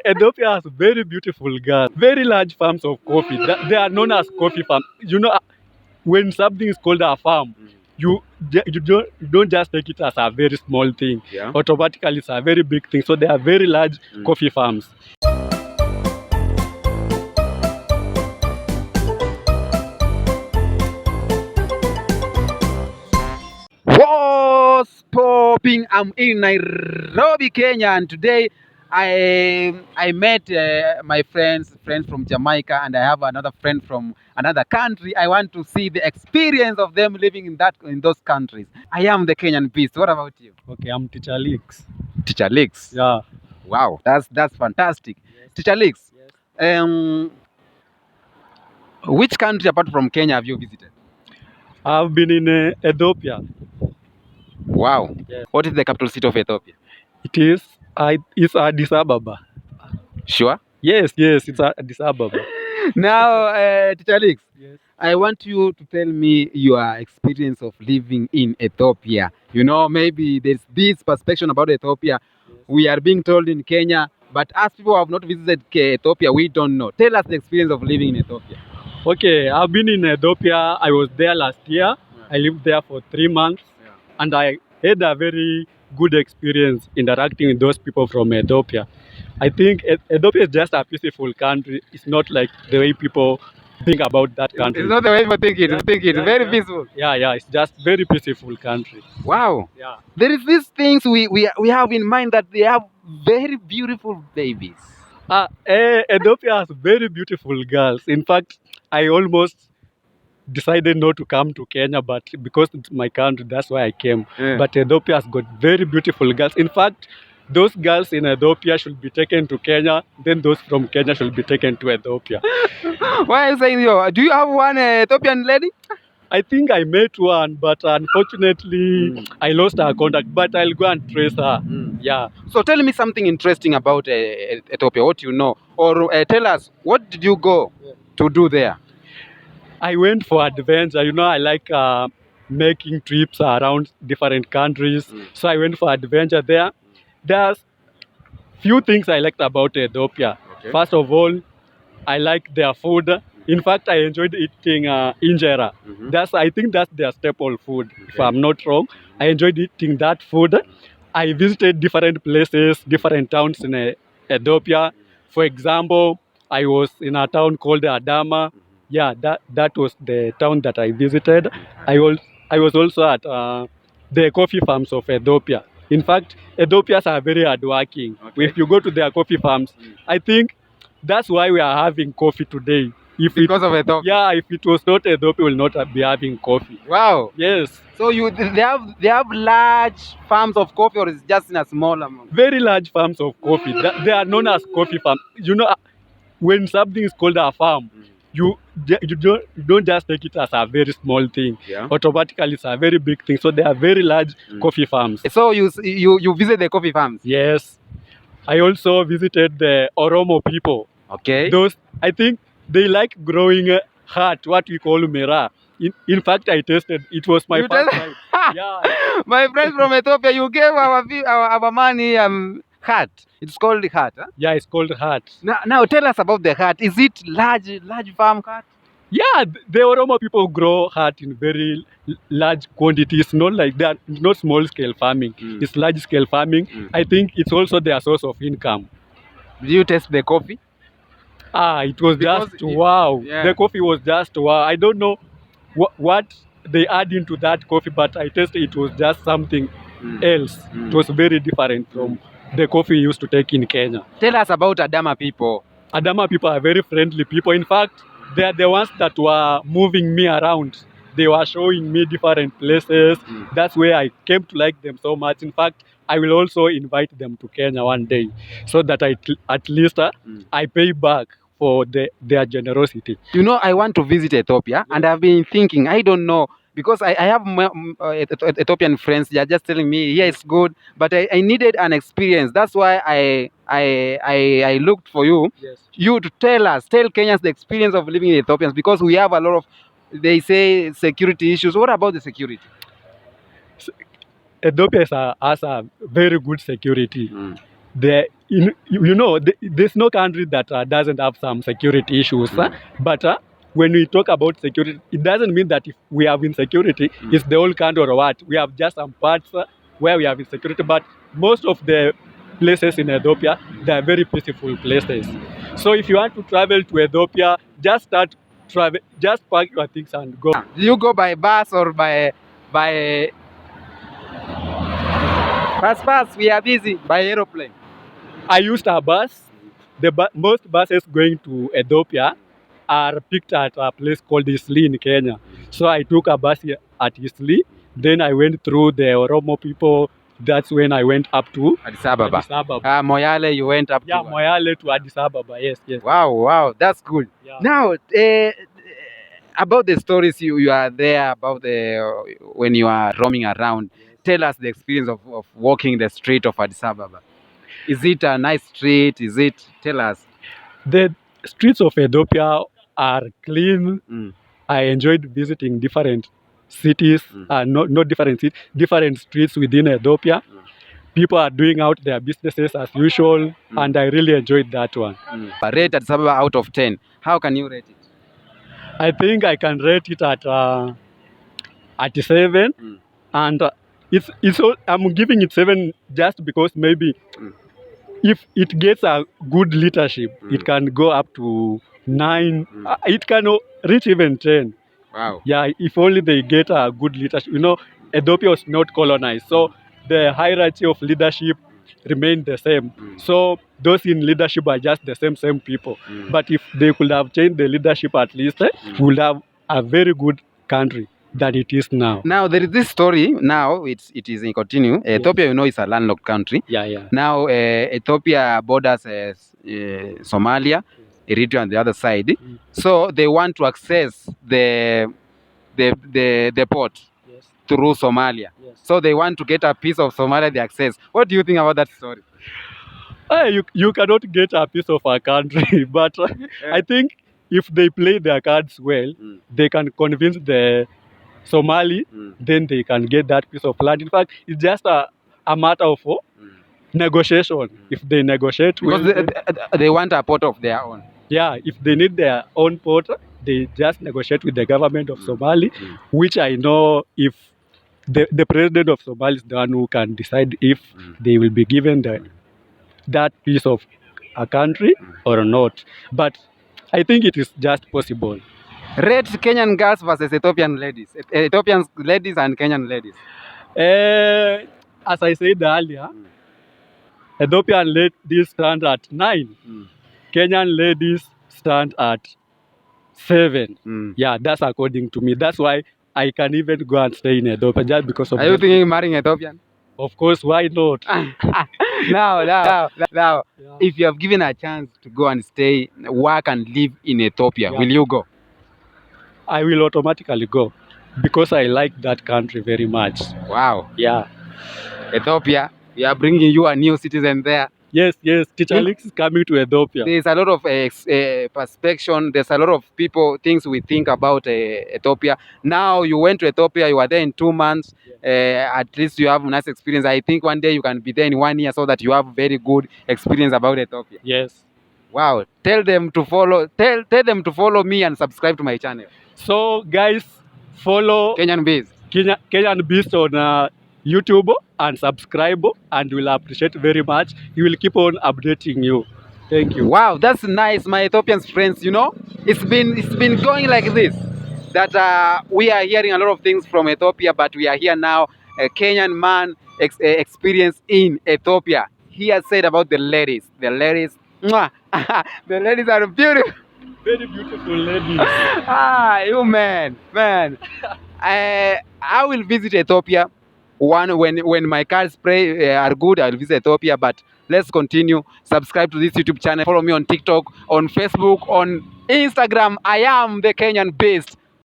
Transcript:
Ethiopia has very beautiful girls, very large farms of coffee. They are known as coffee farms. You know, when something is called a farm, you don't just take it as a very small thing. Yeah. Automatically, it's a very big thing. So they are very large coffee farms. What's popping? I'm in Nairobi, Kenya, and today I met my friends from Jamaica, and I have another friend from another country. I want to see the experience of them living in those countries. I am the Kenyan beast. What about you? Okay, I'm Teacher Leaks. Teacher Leaks. Yeah. Wow, that's fantastic. Yes. Teacher Leaks. Yes. Which country apart from Kenya have you visited? I've been in Ethiopia. Wow. Yes. What is the capital city of Ethiopia? It's Addis Ababa. Sure. Yes, it's Addis Ababa. Now, Teacher Leaks, Yes. I want you to tell me your experience of living in Ethiopia. You know, maybe there's this perception about Ethiopia. Yes. We are being told in Kenya, but as people who have not visited Ethiopia, we don't know. Tell us the experience of living in Ethiopia. Okay, I've been in Ethiopia. I was there last year. I lived there for 3 months, and I had a very good experience interacting with those people from Ethiopia. I think Ethiopia is just a peaceful country. It's not like the way people think about that country. It's not the way people think it. You think it's very peaceful. Yeah, it's just very peaceful country. Wow. Yeah. There is these things we have in mind that they have very beautiful babies. Ethiopia has very beautiful girls. In fact, I almost decided not to come to Kenya, but because it's my country, that's why I came. Yeah. But Ethiopia has got very beautiful girls. In fact, those girls in Ethiopia should be taken to Kenya, then those from Kenya should be taken to Ethiopia. Why are you saying so? Do you have one Ethiopian lady? I think I met one, but unfortunately, I lost her contact, but I'll go and trace her. Yeah. So tell me something interesting about Ethiopia, what you know. Or tell us, what did you go to do there? I went for adventure. You know, I like making trips around different countries. So I went for adventure there. There's few things I liked about Ethiopia. Okay. First of all, I like their food. In fact, I enjoyed eating injera. I think that's their staple food, if I'm not wrong. I enjoyed eating that food. I visited different places, different towns in Ethiopia. For example, I was in a town called Adama. Yeah, that was the town that I visited. I was also at the coffee farms of Ethiopia. In fact, Ethiopians are very hardworking. Okay. If you go to their coffee farms, I think that's why we are having coffee today. Because of Ethiopia? Yeah, if it was not Ethiopia, we will not be having coffee. Wow. Yes. So they have large farms of coffee, or it's just in a small amount? Very large farms of coffee. They are known as coffee farms. You know, when something is called a farm, you don't just take it as a very small thing. Yeah. Automatically, it's a very big thing. So they are very large coffee farms. So you visit the coffee farms? Yes. I also visited the Oromo people. Okay. Those, I think they like growing heart, what we call mera. In fact, I tasted. It was my first time. Yeah. My friends from Ethiopia, you gave our money heart. It's called heart. Huh? Yeah, it's called heart. Now tell us about the heart. Is it large farm heart? Yeah, the Oromo people grow heart in very large quantities. Not like that. It's not small scale farming. It's large scale farming. I think it's also their source of income. Did you taste the coffee? It was wow. Yeah. The coffee was just wow. I don't know what they add into that coffee, but I tasted it was just something else. It was very different from the coffee we used to take in Kenya. Tell us about Adama people. Adama people are very friendly people. In fact, they are the ones that were moving me around. They were showing me different places. That's where I came to like them so much. In fact, I will also invite them to Kenya one day so that at least I pay back for their generosity. You know, I want to visit Ethiopia, and I've been thinking, I don't know, because I have Ethiopian friends. They are just telling me, yeah, it's good, but I needed an experience. That's why I looked for you. Yes. You to tell Kenyans the experience of living in Ethiopians, because we have a lot of, they say, security issues. What about the security? Ethiopia has a very good security. there's no country that doesn't have some security issues. But when we talk about security, it doesn't mean that if we have insecurity, it's the whole country or what. We have just some parts where we have insecurity, but most of the places in Ethiopia, they are very peaceful places. So if you want to travel to Ethiopia, just pack your things and go. Do you go by bus or by pass? We are busy by aeroplane. I used a bus. Most buses going to Ethiopia are picked at a place called Isli in Kenya. So I took a bus at Isli. Then I went through the Oromo people. That's when I went up to Addis Ababa. Addis Ababa. Moyale, you went up Yeah, to Moyale to Addis Ababa. Yes. Wow, that's good. Yeah. Now, about the stories you are there, about when you are roaming around, tell us the experience of walking the street of Addis Ababa. Is it a nice street? Tell us. The streets of Ethiopia are clean. I enjoyed visiting different cities, not different cities, different streets within Ethiopia. People are doing out their businesses as usual, and I really enjoyed that one. Rate Addis Ababa out of 10. How can you rate it? I think I can rate it at 7, and I'm giving it 7 just because maybe if it gets a good leadership, it can go up to 9. It can reach even 10. Wow. Yeah, if only they get a good leadership. Ethiopia was not colonized, so the hierarchy of leadership remained the same. So those in leadership are just the same people. But if they could have changed the leadership at least, we would have a very good country than it is now. Now there is this story. Now it is in continue. Ethiopia, is a landlocked country. Yeah. Now Ethiopia borders Somalia, Eritrea on the other side. So they want to access the port through Somalia. So they want to get a piece of Somalia, the access. What do you think about that story? You cannot get a piece of a country, but I think if they play their cards well, they can convince the Somali, then they can get that piece of land. In fact, it's just a matter of negotiation. If they negotiate because they want a port of their own. Yeah, if they need their own port, they just negotiate with the government of Somali, which I know if the president of Somalia is the one who can decide if they will be given that piece of a country or not. But I think it is just possible. Rate Kenyan girls versus Ethiopian ladies. Ethiopian ladies and Kenyan ladies. As I said earlier, Ethiopian ladies stand at 9. Kenyan ladies stand at 7. Yeah, that's according to me. That's why I can even go and stay in Ethiopia just because of. Are you thinking marrying Ethiopian? Of course, why not? Now, yeah. If you have given a chance to go and stay, work and live in Ethiopia, will you go? I will automatically go because I like that country very much. Wow. Yeah. Ethiopia, we are bringing you a new citizen there. Yes. Teacher Alex is coming to Ethiopia. There's a lot of perception. There's a lot of things we think about Ethiopia. Now you went to Ethiopia, you were there in 2 months. At least you have a nice experience. I think one day you can be there in 1 year so that you have very good experience about Ethiopia. Yes. Wow. Tell them to follow me and subscribe to my channel. So guys, follow Kenyan Beast on YouTube and subscribe, and we'll appreciate very much. He will keep on updating you. Thank you. Wow, that's nice, my Ethiopian friends. It's been going like this. That we are hearing a lot of things from Ethiopia, but we are here now. A Kenyan man experience in Ethiopia. He has said about the ladies. The ladies, mwah, the ladies are beautiful. Very beautiful ladies. You man. I will visit Ethiopia. When my cards are good, I'll visit Ethiopia. But let's continue. Subscribe to this YouTube channel. Follow me on TikTok, on Facebook, on Instagram. I am the Kenyan Beast.